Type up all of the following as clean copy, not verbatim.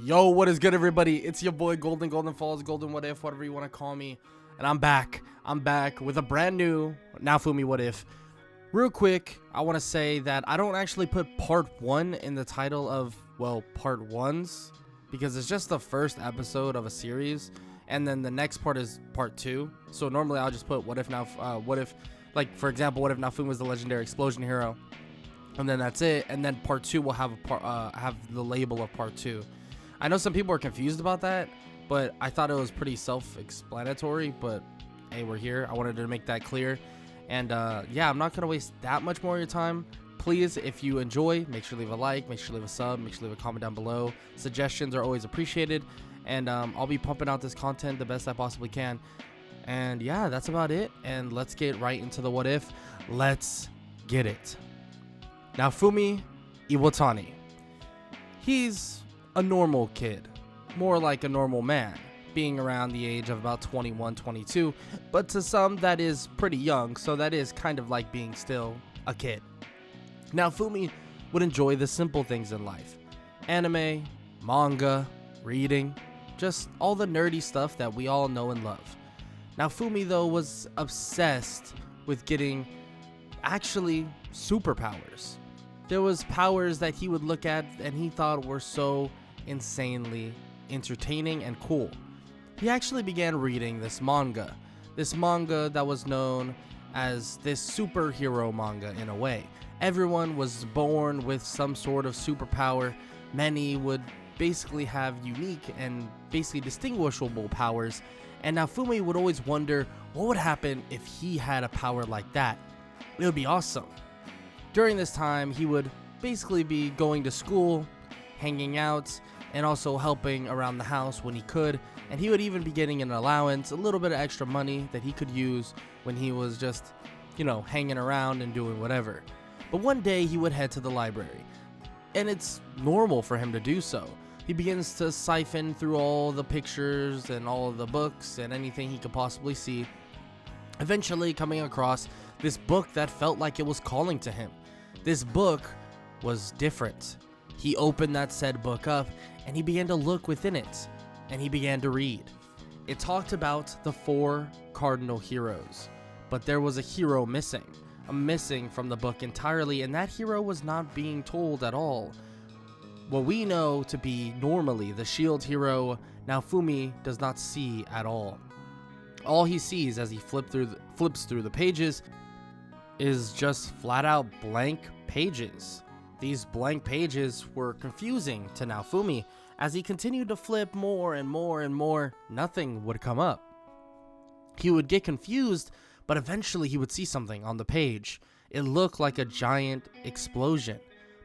Yo, what is good, everybody? It's your boy Golden Falls, Golden What If, whatever you want to call me. And I'm back with a brand new Naofumi What If. Real quick, I want to say that I don't actually put part 1 in the title of, well, part 1s, because it's just the first episode of a series, and then the next part is part 2. So normally I'll just put what if, like, for example, what if Naofumi was the legendary explosion hero, and then that's it, and then part 2 will have have the label of part 2. I know some people are confused about that, but I thought it was pretty self-explanatory, but hey, we're here. I wanted to make that clear. And yeah, I'm not going to waste that much more of your time. Please, if you enjoy, make sure to leave a like, make sure to leave a sub, make sure to leave a comment down below. Suggestions are always appreciated, and I'll be pumping out this content the best I possibly can. And yeah, that's about it, and let's get right into the what if. Let's get it. Naofumi Iwatani. He's a normal kid, more like a normal man, being around the age of about 21, 22, but to some that is pretty young, so that is kind of like being still a kid. Naofumi would enjoy the simple things in life: anime, manga, reading, just all the nerdy stuff that we all know and love. Naofumi, though, was obsessed with getting actually superpowers. There was powers that he would look at and he thought were so insanely entertaining and cool. He actually began reading this manga that was known as this superhero manga in a way. Everyone was born with some sort of superpower. Many would basically have unique and basically distinguishable powers, and Naofumi would always wonder what would happen if he had a power like that. It would be awesome. During this time, he would basically be going to school, hanging out, and also helping around the house when he could, and he would even be getting an allowance, a little bit of extra money that he could use when he was just, hanging around and doing whatever. But one day he would head to the library, and it's normal for him to do so. He begins to siphon through all the pictures and all of the books and anything he could possibly see, eventually coming across this book that felt like it was calling to him. This book was different. He opened that said book up, and he began to look within it, and he began to read. It talked about the 4 cardinal heroes, but there was a hero missing from the book entirely, and that hero was not being told at all. What we know to be normally the shield hero, Naofumi does not see at all. All he sees as he flips through the pages is just flat out blank pages. These blank pages were confusing to Naofumi. As he continued to flip more and more and more, nothing would come up. He would get confused, but eventually he would see something on the page. It looked like a giant explosion.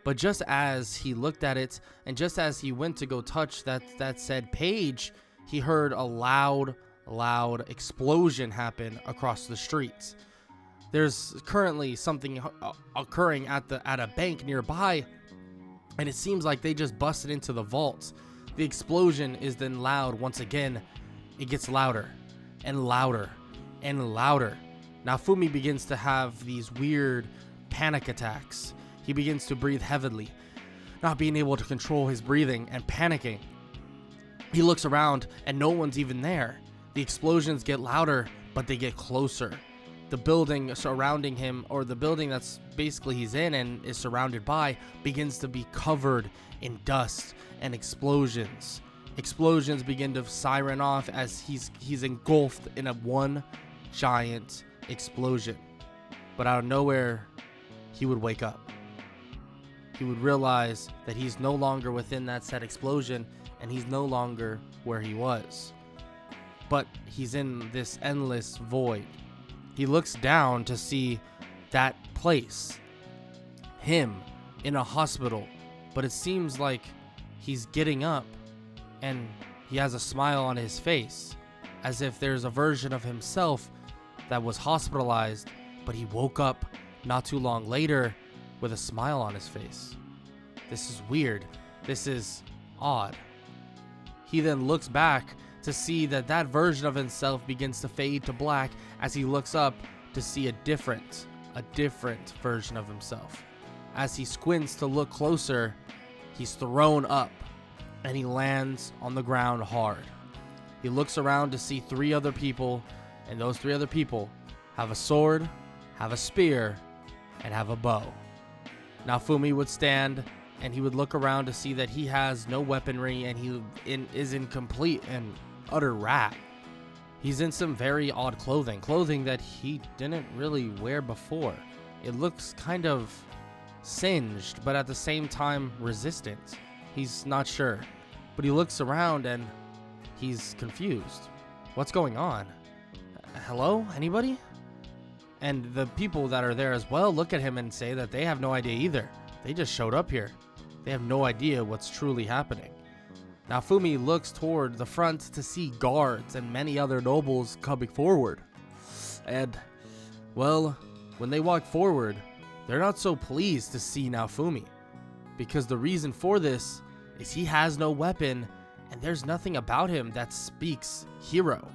But just as he looked at it, and just as he went to go touch that said page, he heard a loud explosion happen across the streets. There's currently something occurring at a bank nearby, and it seems like they just busted into the vault. The explosion is then loud once again. It gets louder and louder and louder. Naofumi begins to have these weird panic attacks. He begins to breathe heavily, not being able to control his breathing and panicking. He looks around and no one's even there. The explosions get louder, but they get closer. The building surrounding him, or the building that's basically he's in and is surrounded by, begins to be covered in dust and explosions. Explosions begin to siren off as he's engulfed in one giant explosion. But out of nowhere, he would wake up. He would realize that he's no longer within that said explosion, and he's no longer where he was. But he's in this endless void. He looks down to see that place, him in a hospital, but it seems like he's getting up and he has a smile on his face, as if there's a version of himself that was hospitalized, but he woke up not too long later with a smile on his face. This is weird. This is odd. He then looks back to see that version of himself begins to fade to black as he looks up to see a different version of himself. As he squints to look closer, he's thrown up and he lands on the ground hard. He looks around to see 3 other people, and those 3 other people have a sword, have a spear, and have a bow. Naofumi would stand and he would look around to see that he has no weaponry and he is in complete and utter rag. He's in some very odd clothing that he didn't really wear before. It looks kind of singed, but at the same time resistant. He's not sure, but he looks around and he's confused. What's going on? Hello? Anybody? And the people that are there as well look at him and say that they have no idea either. They just showed up here. They have no idea what's truly happening. Naofumi looks toward the front to see guards and many other nobles coming forward. And, well, when they walk forward, they're not so pleased to see Naofumi, because the reason for this is he has no weapon and there's nothing about him that speaks hero.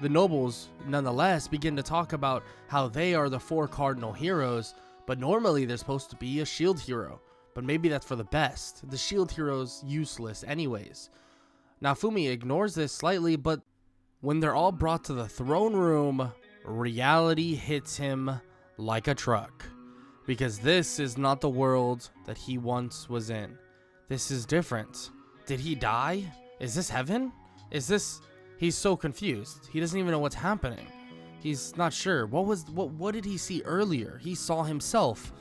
The nobles, nonetheless, begin to talk about how they are the 4 cardinal heroes, but normally they're supposed to be a shield hero. But maybe that's for the best. The shield hero's useless anyways. Naofumi ignores this slightly, but when they're all brought to the throne room, reality hits him like a truck. Because this is not the world that he once was in. This is different. Did he die? Is this heaven? He's so confused. He doesn't even know what's happening. He's not sure. What did he see earlier? He saw himself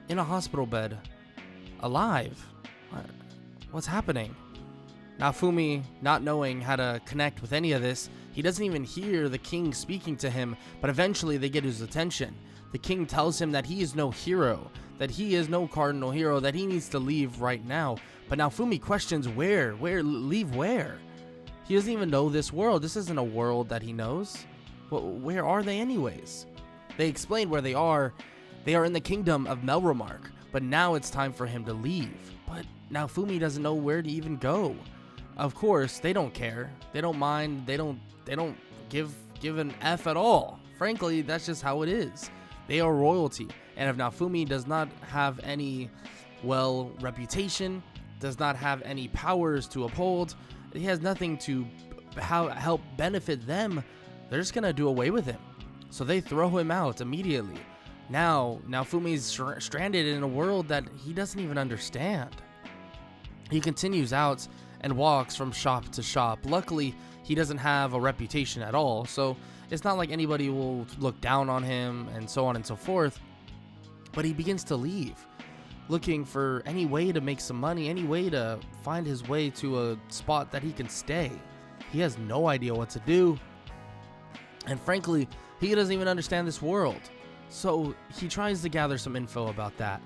in a hospital bed, alive. What's happening? Naofumi, not knowing how to connect with any of this, he doesn't even hear the king speaking to him, but eventually they get his attention. The king tells him that he is no hero, that he is no cardinal hero, that he needs to leave right now. But Naofumi questions leave where? He doesn't even know this world. This isn't a world that he knows. Where are they anyways? They explain where they are. They are in the kingdom of Melromark, but now it's time for him to leave. But Naofumi doesn't know where to even go. Of course, they don't care. They don't mind. They don't give an F at all. Frankly, that's just how it is. They are royalty. And if Naofumi does not have any, reputation, does not have any powers to uphold, he has nothing to help benefit them, they're just going to do away with him. So they throw him out immediately. Now, Naofumi's stranded in a world that he doesn't even understand. He continues out and walks from shop to shop. Luckily, he doesn't have a reputation at all, so it's not like anybody will look down on him and so on and so forth. But he begins to leave, looking for any way to make some money, any way to find his way to a spot that he can stay. He has no idea what to do. And frankly, he doesn't even understand this world. So he tries to gather some info about that.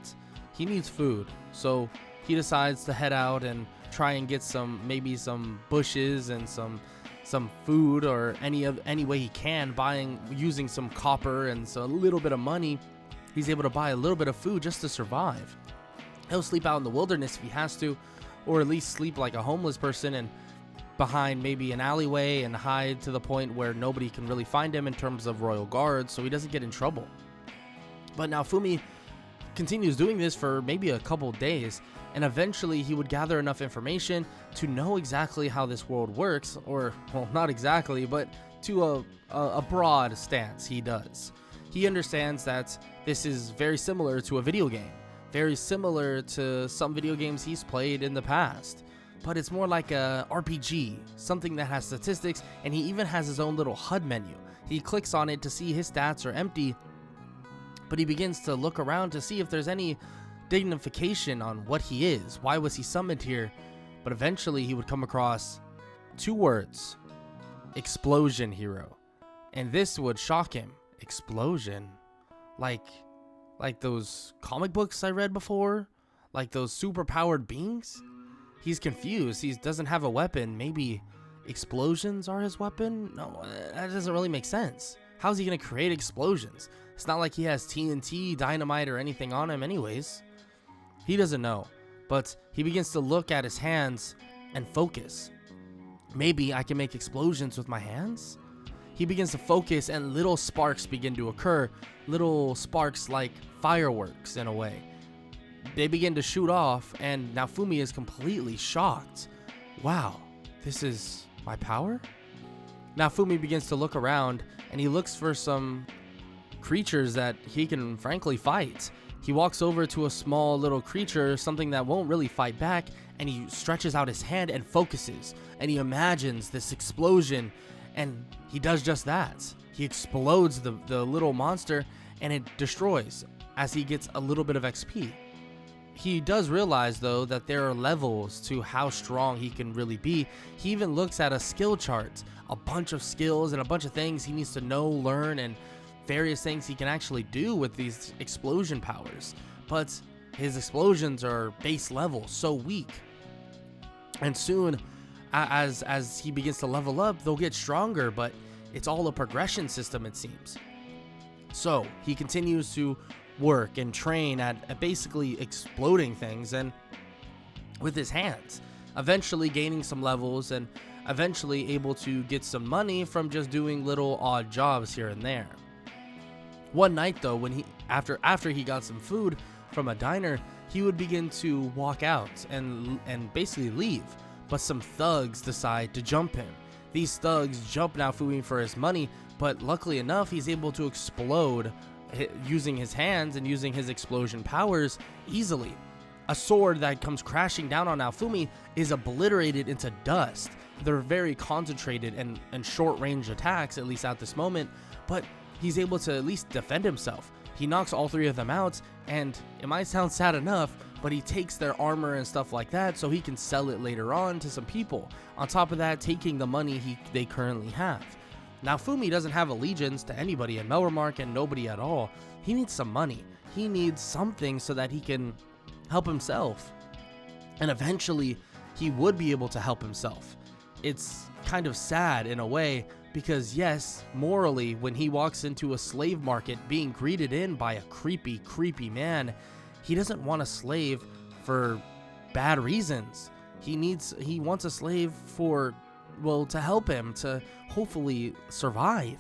He needs food. So he decides to head out and try and get maybe some bushes and some food, or any way he can, using some copper and a little bit of money. He's able to buy a little bit of food just to survive. He'll sleep out in the wilderness if he has to, or at least sleep like a homeless person and behind maybe an alleyway and hide to the point where nobody can really find him in terms of royal guards, so he doesn't get in trouble. But Naofumi continues doing this for maybe a couple days, and eventually he would gather enough information to know exactly how this world works, or, well, not exactly, but to a broad stance he does. He understands that this is very similar to a video game, very similar to some video games he's played in the past, but it's more like a RPG, something that has statistics, and he even has his own little HUD menu. He clicks on it to see his stats are empty, but he begins to look around to see if there's any dignification on what he is. Why was he summoned here? But eventually he would come across 2 words: explosion hero. And this would shock him. Explosion? Like those comic books I read before? Like those super powered beings? He's confused. He doesn't have a weapon. Maybe explosions are his weapon? No, that doesn't really make sense. How's he gonna create explosions? It's not like he has TNT, dynamite, or anything on him anyways. He doesn't know, but he begins to look at his hands and focus. Maybe I can make explosions with my hands? He begins to focus, and little sparks begin to occur. Little sparks like fireworks in a way. They begin to shoot off, and Naofumi is completely shocked. wow, this is my power? Naofumi begins to look around, and he looks for some creatures that he can frankly fight. He walks over to a small little creature, something that won't really fight back, and he stretches out his hand and focuses, and he imagines this explosion, and he does just that. He explodes the little monster, and it destroys as he gets a little bit of XP. He does realize, though, that there are levels to how strong he can really be. He even looks at a skill chart, a bunch of skills and a bunch of things he needs to know, learn, and various things he can actually do with these explosion powers. But his explosions are base level, so weak. And soon, as he begins to level up, they'll get stronger, but it's all a progression system, it seems. So he continues to work and train at basically exploding things and with his hands, eventually gaining some levels and eventually able to get some money from just doing little odd jobs here and there. One night, though, when after he got some food from a diner, he would begin to walk out and basically leave, but some thugs decide to jump him. These thugs jump Naofumi for his money, but luckily enough, he's able to explode using his hands and using his explosion powers easily. A sword that comes crashing down on Naofumi is obliterated into dust. They're very concentrated and short-range attacks, at least at this moment, but he's able to at least defend himself. He knocks all three of them out, and it might sound sad enough, but he takes their armor and stuff like that so he can sell it later on to some people. On top of that, taking the money they currently have. Naofumi doesn't have allegiance to anybody in Melremark and nobody at all. He needs some money. He needs something so that he can help himself. And eventually, he would be able to help himself. It's kind of sad in a way because, yes, morally, when he walks into a slave market being greeted in by a creepy, creepy man, he doesn't want a slave for bad reasons. He wants a slave for, well, to help him to hopefully survive.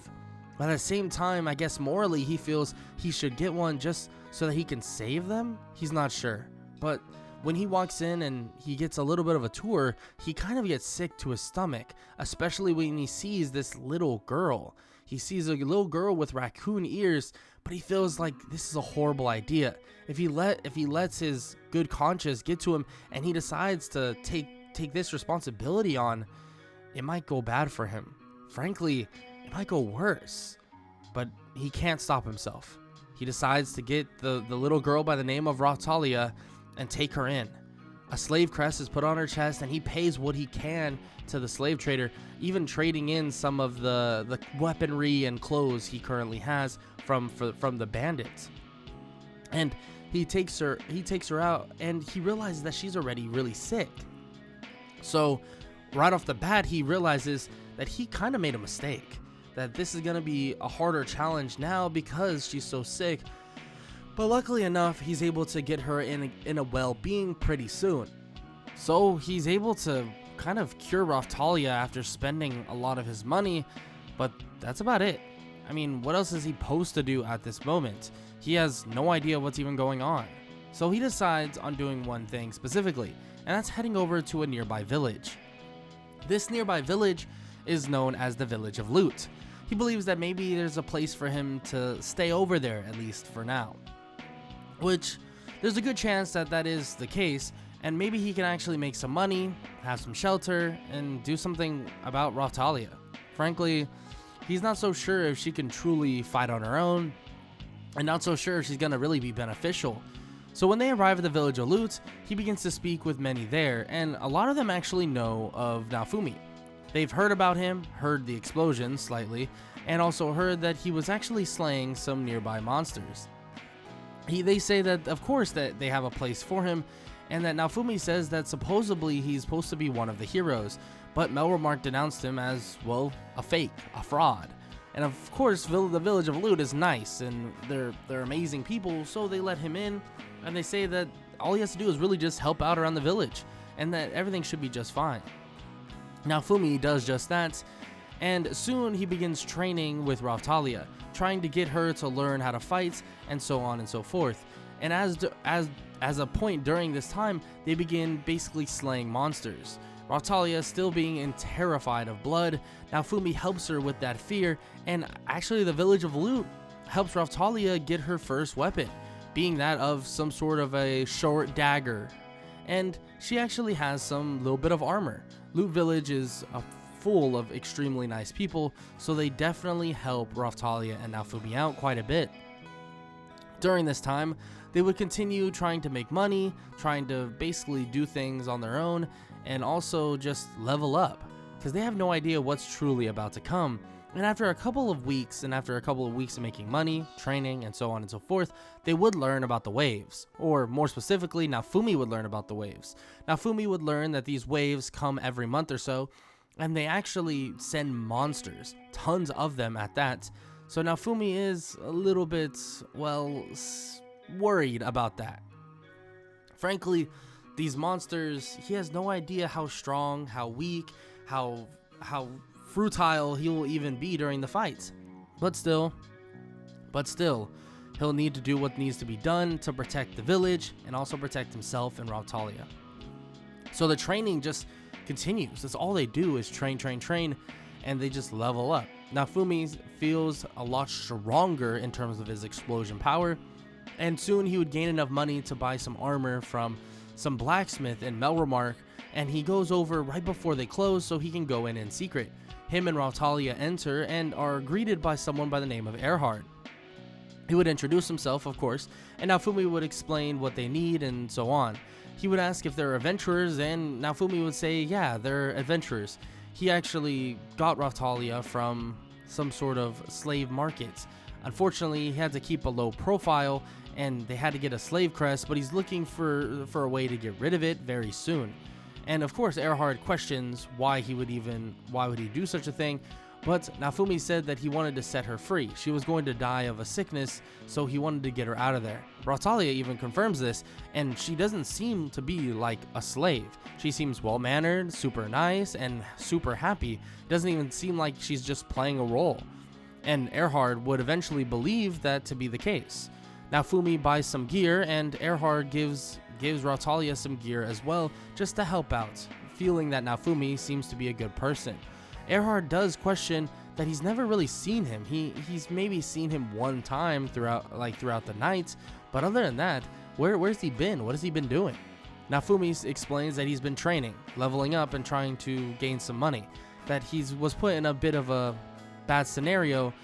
But at the same time, I guess morally he feels he should get one just so that he can save them. He's not sure. But when he walks in and he gets a little bit of a tour, he kind of gets sick to his stomach, especially when he sees this little girl. He sees a little girl with raccoon ears, but he feels like this is a horrible idea. If he lets his good conscience get to him and he decides to take this responsibility on, it might go bad for him. Frankly, it might go worse. But he can't stop himself. He decides to get the little girl by the name of Raphtalia and take her in. A slave crest is put on her chest, and he pays what he can to the slave trader, even trading in some of the weaponry and clothes he currently has from the bandits. And he takes her out, and he realizes that she's already really sick. So right off the bat, he realizes that he kind of made a mistake, that this is going to be a harder challenge now because she's so sick. But luckily enough, he's able to get her in a well-being pretty soon. So he's able to kind of cure Raphtalia after spending a lot of his money, but that's about it. I mean, what else is he supposed to do at this moment? He has no idea what's even going on. So he decides on doing one thing specifically, and that's heading over to a nearby village. This nearby village is known as the Village of Loot. He believes that maybe there's a place for him to stay over there, at least for now. Which, there's a good chance that is the case, and maybe he can actually make some money, have some shelter, and do something about Raphtalia. Frankly, he's not so sure if she can truly fight on her own, and not so sure if she's gonna really be beneficial. So when they arrive at the Village of Loot, he begins to speak with many there, and a lot of them actually know of Naofumi. They've heard about him, heard the explosion slightly, and also heard that he was actually slaying some nearby monsters. They say that, of course, that they have a place for him, and that Naofumi says that supposedly he's supposed to be one of the heroes, but Melremark denounced him as, well, a fake, a fraud. And of course, the Village of Loot is nice, and they're amazing people, so they let him in, and they say that all he has to do is really just help out around the village, and that everything should be just fine. Naofumi does just that, and soon he begins training with Raphtalia, trying to get her to learn how to fight, and so on and so forth. And as a point during this time, they begin basically slaying monsters. Rautalia, still being terrified of blood, Naofumi helps her with that fear, and actually the village of Loot helps Rautalia get her first weapon, being that of some sort of a short dagger. And she actually has some little bit of armor. Loot Village is full of extremely nice people, so they definitely help Rautalia and Naofumi out quite a bit. During this time, they would continue trying to make money, trying to basically do things on their own, and also just level up, because they have no idea what's truly about to come. And after a couple of weeks of making money, training, and so on and so forth, they would learn about the waves. Or more specifically, Naofumi would learn about the waves. Naofumi would learn that these waves come every month or so, and they actually send monsters, tons of them at that. So Naofumi is a little bit, well, worried about that. Frankly, these monsters, he has no idea how strong, how weak, how futile he will even be during the fights. But still, he'll need to do what needs to be done to protect the village and also protect himself and Rautalia. So the training just continues. That's all they do is train, and they just level up. Naofumi feels a lot stronger in terms of his explosion power, and soon he would gain enough money to buy some armor from some blacksmith in Melremark, and he goes over right before they close so he can go in secret. Him and Rautalia enter and are greeted by someone by the name of Earhart. He would introduce himself, of course, and Naofumi would explain what they need and so on. He would ask if they're adventurers, and Naofumi would say, yeah, they're adventurers. He actually got Rautalia from some sort of slave market. Unfortunately, he had to keep a low profile, and they had to get a slave crest, but he's looking for a way to get rid of it very soon. And of course, Earhart questions why would he do such a thing, but Naofumi said that he wanted to set her free. She was going to die of a sickness, so he wanted to get her out of there. Rautalia even confirms this, and she doesn't seem to be like a slave. She seems well-mannered, super nice, and super happy. It doesn't even seem like she's just playing a role. And Earhart would eventually believe that to be the case. Naofumi buys some gear, and Earhart gives Rautalia some gear as well, just to help out, feeling that Naofumi seems to be a good person. Earhart does question that he's never really seen him. He's maybe seen him one time throughout the night, but other than that, where's he been? What has he been doing? Naofumi explains that he's been training, leveling up, and trying to gain some money. That he was put in a bit of a bad scenario,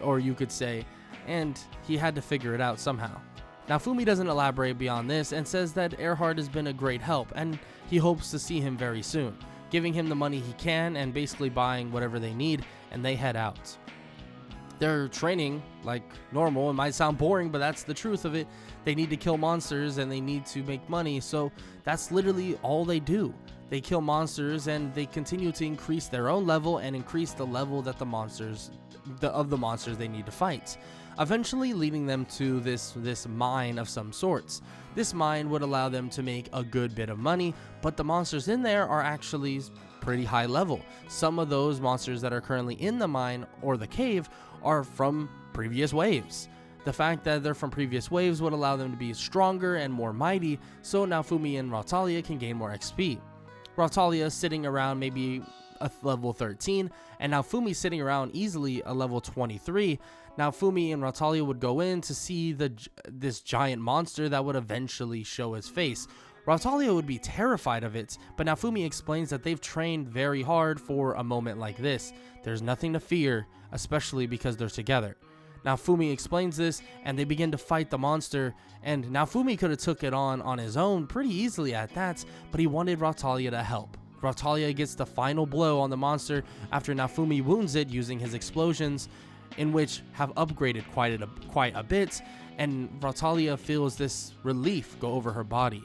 or you could say, and he had to figure it out somehow. Naofumi doesn't elaborate beyond this and says that Earhart has been a great help, and he hopes to see him very soon, giving him the money he can and basically buying whatever they need, and they head out. They're training like normal. It might sound boring, but that's the truth of it. They need to kill monsters and they need to make money, so that's literally all they do. They kill monsters and they continue to increase their own level and increase the level that the monsters they need to fight, eventually leading them to this mine of some sorts. This mine would allow them to make a good bit of money, but the monsters in there are actually pretty high level. Some of those monsters that are currently in the mine or the cave are from previous waves. The fact that they're from previous waves would allow them to be stronger and more mighty, so Naofumi and Rautalia can gain more XP. Rautalia sitting around maybe a level 13, and Naofumi sitting around easily a level 23. Naofumi and Rautalia would go in to see this giant monster that would eventually show his face. Rautalia would be terrified of it, but Naofumi explains that they've trained very hard for a moment like this. There's nothing to fear, especially because they're together. Naofumi explains this, and they begin to fight the monster, and Naofumi could have took it on his own pretty easily at that, but he wanted Rautalia to help. Rautalia gets the final blow on the monster after Naofumi wounds it using his explosions, in which have upgraded quite a bit, and Rautalia feels this relief go over her body.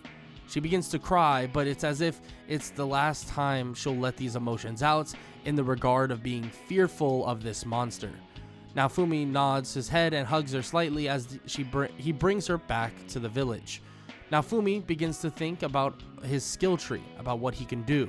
She begins to cry, but it's as if it's the last time she'll let these emotions out in the regard of being fearful of this monster. Naofumi nods his head and hugs her slightly as he brings her back to the village. Naofumi begins to think about his skill tree, about what he can do.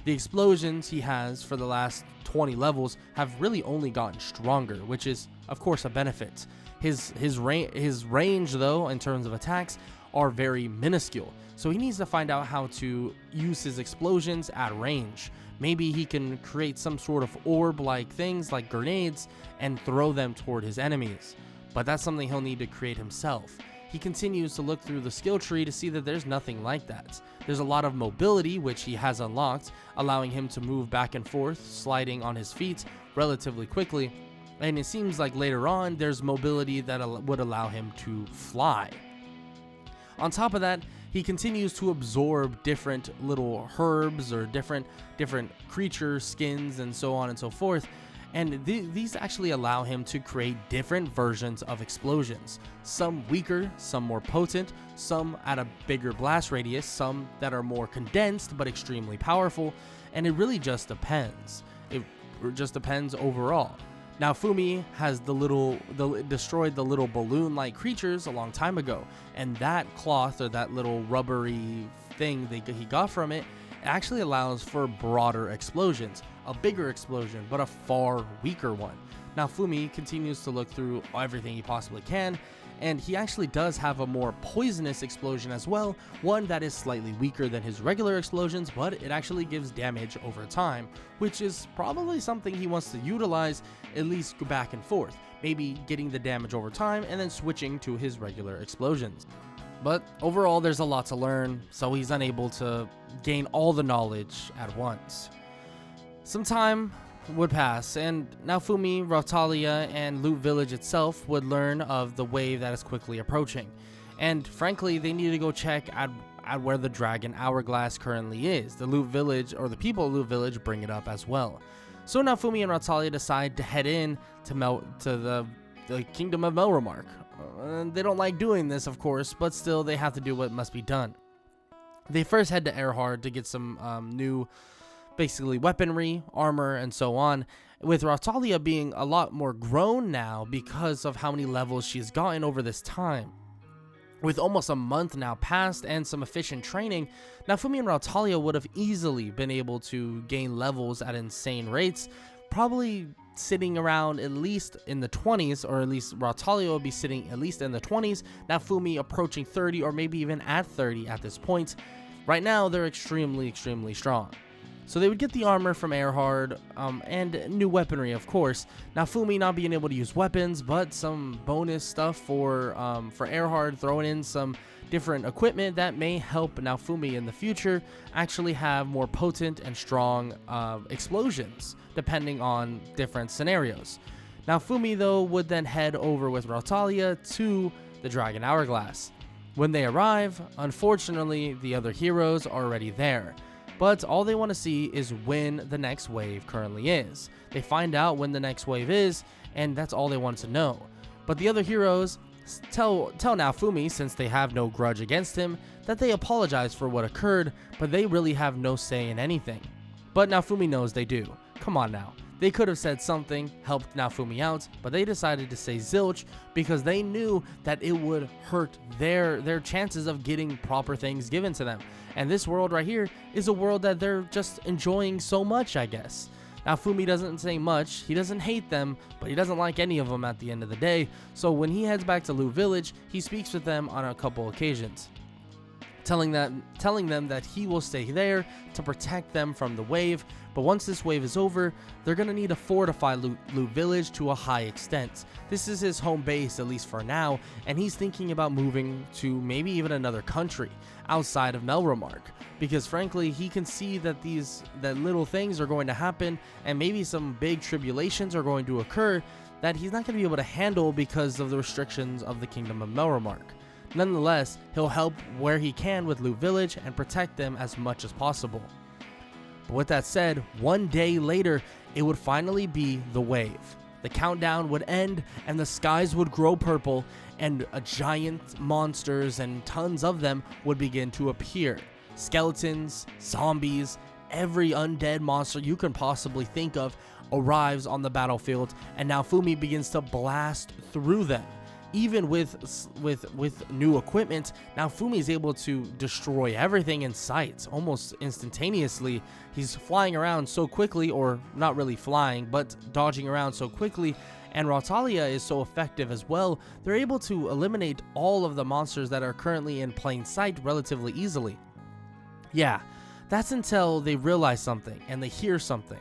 The explosions he has for the last 20 levels have really only gotten stronger, which is, of course, a benefit. His range, though, in terms of attacks, are very minuscule. So he needs to find out how to use his explosions at range. Maybe he can create some sort of orb-like things like grenades and throw them toward his enemies. But that's something he'll need to create himself. He continues to look through the skill tree to see that there's nothing like that. There's a lot of mobility, which he has unlocked, allowing him to move back and forth, sliding on his feet relatively quickly. And it seems like later on, there's mobility that would allow him to fly. On top of that, he continues to absorb different little herbs or different creature skins and so on and so forth. And these actually allow him to create different versions of explosions. Some weaker, some more potent, some at a bigger blast radius, some that are more condensed but extremely powerful. And it really just depends. It just depends overall. Naofumi has destroyed the little balloon-like creatures a long time ago, and that cloth or that little rubbery thing that he got from it actually allows for broader explosions, a bigger explosion, but a far weaker one. Naofumi continues to look through everything he possibly can, and he actually does have a more poisonous explosion as well, one that is slightly weaker than his regular explosions, but it actually gives damage over time, which is probably something he wants to utilize, at least go back and forth, maybe getting the damage over time and then switching to his regular explosions. But overall, there's a lot to learn, so he's unable to gain all the knowledge at once. Some time would pass, and Naofumi, Rautalia, and Loot Village itself would learn of the wave that is quickly approaching. And frankly, they need to go check at where the Dragon Hourglass currently is. The Loot Village, or the people of Loot Village, bring it up as well. So Naofumi and Rautalia decide to head in to the Kingdom of Melromark. They don't like doing this, of course, but still they have to do what must be done. They first head to Earhart to get some new, basically weaponry, armor, and so on, with Rautalia being a lot more grown now because of how many levels she's gotten over this time. With almost a month now passed and some efficient training, Naofumi and Rautalia would have easily been able to gain levels at insane rates, probably sitting around at least in the 20s, or at least Rautalia will be sitting at least in the 20s, Naofumi approaching 30 or maybe even at 30 at this point. Right now, they're extremely strong. So they would get the armor from Earhart, and new weaponry, of course. Naofumi not being able to use weapons, but some bonus stuff for Earhart, throwing in some different equipment that may help Naofumi in the future actually have more potent and strong explosions, depending on different scenarios. Naofumi, though, would then head over with Rautalia to the Dragon Hourglass. When they arrive, unfortunately, the other heroes are already there. But all they want to see is when the next wave currently is. They find out when the next wave is, and that's all they want to know. But the other heroes tell Naofumi, since they have no grudge against him, that they apologize for what occurred, but they really have no say in anything. But Naofumi knows they do. Come on now. They could have said something, helped Naofumi out, but they decided to say zilch because they knew that it would hurt their chances of getting proper things given to them. And this world right here is a world that they're just enjoying so much, I guess. Naofumi doesn't say much. He doesn't hate them, but he doesn't like any of them at the end of the day. So when he heads back to Loot Village, he speaks with them on a couple occasions, telling them that he will stay there to protect them from the wave. But once this wave is over, they're going to need to fortify Loot Village to a high extent. This is his home base, at least for now, and he's thinking about moving to maybe even another country outside of Melromark, because frankly, he can see that little things are going to happen, and maybe some big tribulations are going to occur that he's not going to be able to handle because of the restrictions of the Kingdom of Melromark. Nonetheless, he'll help where he can with Loot Village and protect them as much as possible. But with that said, one day later, it would finally be the wave. The countdown would end and the skies would grow purple, and giant monsters and tons of them would begin to appear. Skeletons, zombies, every undead monster you can possibly think of arrives on the battlefield, and Naofumi begins to blast through them. Even with new equipment, Naofumi is able to destroy everything in sight almost instantaneously. He's flying around so quickly, or not really flying, but dodging around so quickly, And Rautalia is so effective as well, they're able to eliminate all of the monsters that are currently in plain sight relatively easily. Yeah, that's until they realize something and they hear something.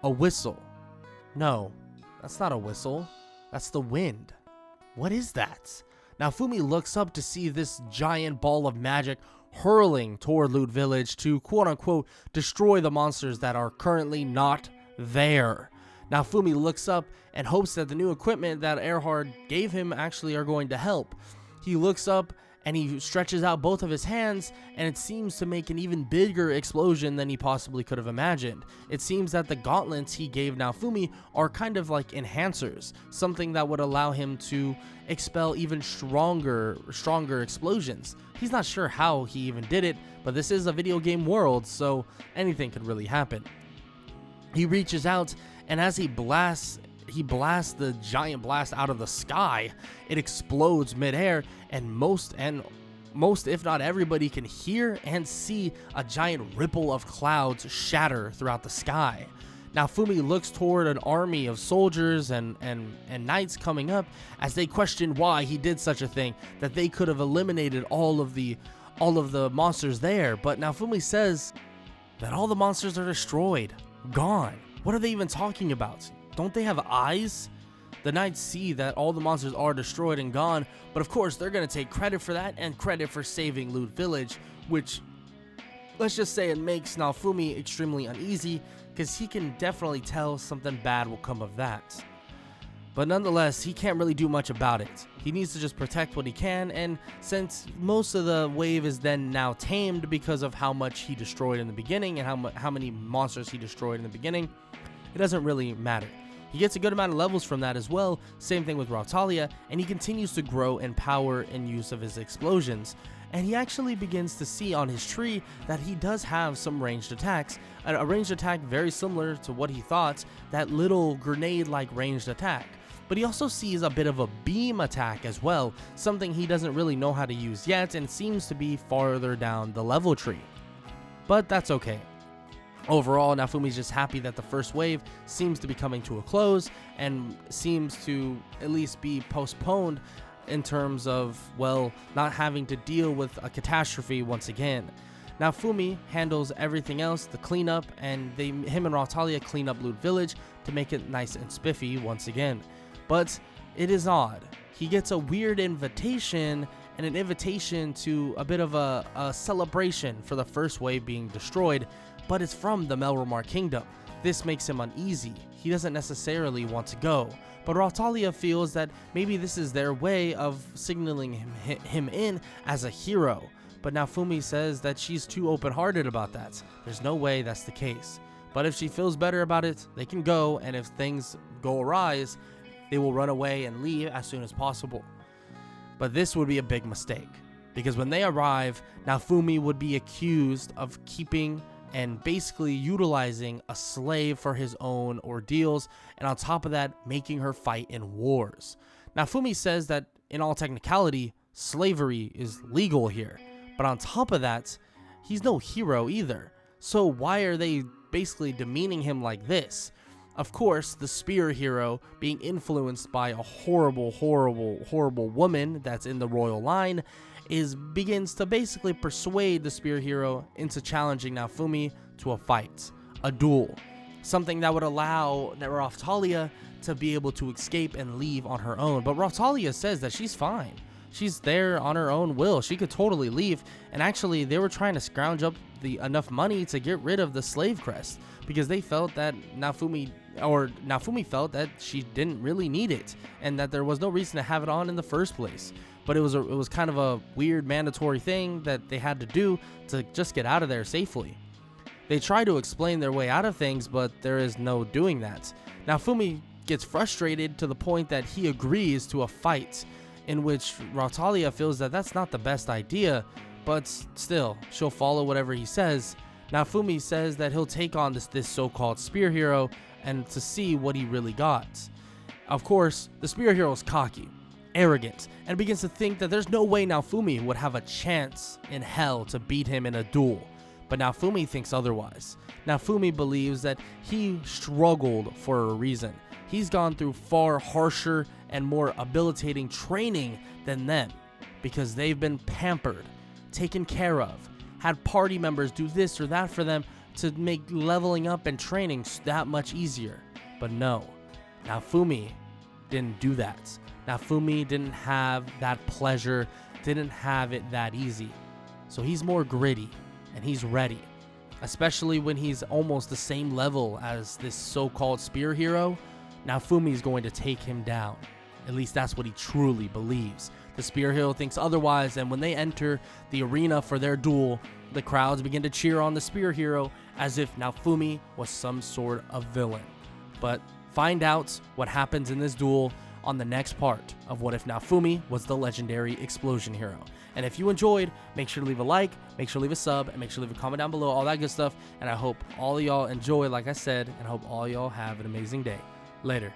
A whistle. No, that's not a whistle. That's the wind. What is that? Naofumi looks up to see this giant ball of magic hurling toward Loot Village to quote-unquote destroy the monsters that are currently not there. Naofumi looks up and hopes that the new equipment that Earhart gave him actually are going to help. He looks up and he stretches out both of his hands, and it seems to make an even bigger explosion than he possibly could have imagined. It seems that the gauntlets he gave Naofumi are kind of like enhancers, something that would allow him to expel even stronger explosions. He's not sure how he even did it, but this is a video game world, so anything could really happen. He reaches out, and as he blasts the giant blast out of the sky, it explodes midair, and most if not everybody can hear and see a giant ripple of clouds shatter throughout the sky. Naofumi looks toward an army of soldiers and knights coming up as they question why he did such a thing, that they could have eliminated all of the monsters there, but Naofumi says that all the monsters are destroyed, gone. What are they even talking about? Don't they have eyes? The knights see that all the monsters are destroyed and gone, but of course they're going to take credit for that and credit for saving Loot Village, which, let's just say, it makes Naofumi extremely uneasy, because he can definitely tell something bad will come of that. But nonetheless, he can't really do much about it. He needs to just protect what he can, and since most of the wave is then now tamed because of how much he destroyed in the beginning and how many monsters he destroyed in the beginning, it doesn't really matter. He gets a good amount of levels from that as well, same thing with Rautalia, and he continues to grow in power and use of his explosions. And he actually begins to see on his tree that he does have some ranged attacks, a ranged attack very similar to what he thought, that little grenade-like ranged attack. But he also sees a bit of a beam attack as well, something he doesn't really know how to use yet and seems to be farther down the level tree. But that's okay. Overall, Naofumi's just happy that the first wave seems to be coming to a close and seems to at least be postponed in terms of, well, not having to deal with a catastrophe once again. Naofumi handles everything else, the cleanup, and him and Rautalia clean up Loot Village to make it nice and spiffy once again. But it is odd. He gets a weird invitation, and an invitation to a bit of a celebration for the first wave being destroyed, but it's from the Melromar Kingdom. This makes him uneasy. He doesn't necessarily want to go, but Rautalia feels that maybe this is their way of signaling him in as a hero. But Naofumi says that she's too open-hearted about that. There's no way that's the case. But if she feels better about it, they can go, and if things go awry, they will run away and leave as soon as possible. But this would be a big mistake, because when they arrive, Naofumi would be accused of keeping and basically utilizing a slave for his own ordeals, and on top of that, making her fight in wars. Naofumi says that in all technicality, slavery is legal here, but on top of that, he's no hero either. So why are they basically demeaning him like this? Of course, the spear hero, being influenced by a horrible woman that's in the royal line, begins to basically persuade the spear hero into challenging Naofumi to a fight, a duel, something that would allow Rautalia to be able to escape and leave on her own. But Rautalia says that she's fine. She's there on her own will. She could totally leave, and actually they were trying to scrounge up enough money to get rid of the slave crest, because they felt that Naofumi felt that she didn't really need it, and that there was no reason to have it on in the first place. But it was kind of a weird mandatory thing that they had to do to just get out of there safely. They try to explain their way out of things, but there is no doing that. Naofumi gets frustrated to the point that he agrees to a fight, in which Rautalia feels that that's not the best idea, but still, she'll follow whatever he says. Naofumi says that he'll take on this so-called spear hero and to see what he really got. Of course, the spear hero is cocky, arrogant, and begins to think that there's no way Naofumi would have a chance in hell to beat him in a duel. But Naofumi thinks otherwise. Naofumi believes that he struggled for a reason. he's gone through far harsher and more habilitating training than them, because they've been pampered, taken care of, had party members do this or that for them to make leveling up and training that much easier. But no, Naofumi didn't do that. Naofumi didn't have that pleasure, didn't have it that easy. So he's more gritty and he's ready, especially when he's almost the same level as this so-called spear hero. Naofumi is going to take him down. At least that's what he truly believes. The spear hero thinks otherwise, and when they enter the arena for their duel, the crowds begin to cheer on the spear hero as if Naofumi was some sort of villain. But find out what happens in this duel on the next part of What If Naofumi Was the Legendary Explosion Hero. And if you enjoyed, make sure to leave a like, make sure to leave a sub, and make sure to leave a comment down below, all that good stuff. And I hope all of y'all enjoy, like I said, and I hope all y'all have an amazing day. Later.